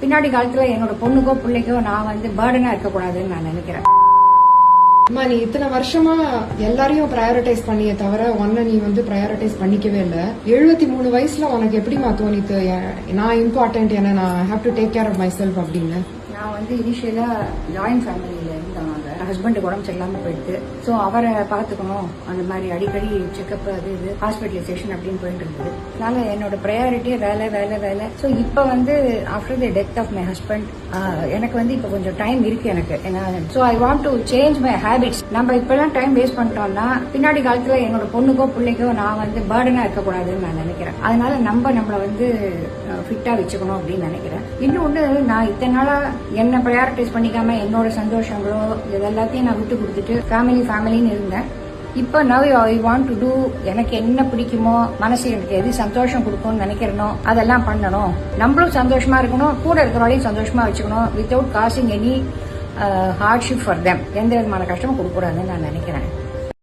பின்னாடி காலத்துல என்னோட பொண்ணுக்கோ பிள்ளைக்கோ நான் வந்து பேர்டனா இருக்கக்கூடாதுன்னு நான் நினைக்கிறேன். அம்மா, நீ இத்தனை வருஷமா எல்லாரையும் ப்ரையாரிட்டைஸ் பண்ணியே தவிர ஒன்ன நீ வந்து ப்ரையாரிட்டைஸ் பண்ணிக்கவே இல்ல. 73 வயசுல உனக்கு எப்படிமா தோணித்து நான் இம்பார்ட்டன்ட், ஏன்னா நான் have to take care of myself அப்படின்னு? நான் வந்து இனிஷியலா ஜாயின்ட் ஃபேமிலியில இருந்தவங்க. ஹஸ்பண்ட் உடம்பு சரியில்லாம போயிட்டு, சோ அவரை பாத்துக்கணும், அந்த மாதிரி அடிக்கடி செக்அப், அது இது ஹாஸ்பிட்டலைசேஷன் அப்படின்னு போயிட்டு இருந்தது. அதனால என்னோட ப்ரையாரிட்டியே வேலை வேலை வேலை. சோ இப்ப வந்து after the death of my husband எனக்கு வந்து இப்ப கொஞ்சம் டைம் இருக்கு எனக்கு. So I want to change my habits. நம்ம இப்பெல்லாம் டைம் வேஸ்ட் பண்ணிட்டோம்னா பின்னாடி காலத்துல என்னோட பொண்ணுக்கோ பிள்ளைக்கோ நான் வந்து பேர்டனா இருக்கக்கூடாதுன்னு நான் நினைக்கிறேன். அதனால நம்மளை வந்து ஃபிட்டா வச்சுக்கணும் அப்படின்னு நினைக்கிறேன். இன்னொன்னு, நான் இத்தனை நாளா என்ன ப்ரையாரிட்டைஸ் பண்ணிக்காம என்னோட சந்தோஷங்களோ இதெல்லாத்தையும் நான் விட்டு கொடுத்துட்டு ஃபேமிலின்னு இருந்தேன். இப்ப now I want to do, எனக்கு என்ன பிடிக்குமோ, மனசு எனக்கு எது சந்தோஷம் கொடுக்கும்னு நினைக்கிறனோ அதெல்லாம் பண்ணணும். நம்மளும் சந்தோஷமா இருக்கணும், கூட இருக்கிறவளையும் சந்தோஷமா வச்சுக்கணும், without causing any hardship for them. எந்த விதமான கஷ்டமும் கொடுக்கக்கூடாதுன்னு நான் நினைக்கிறேன்.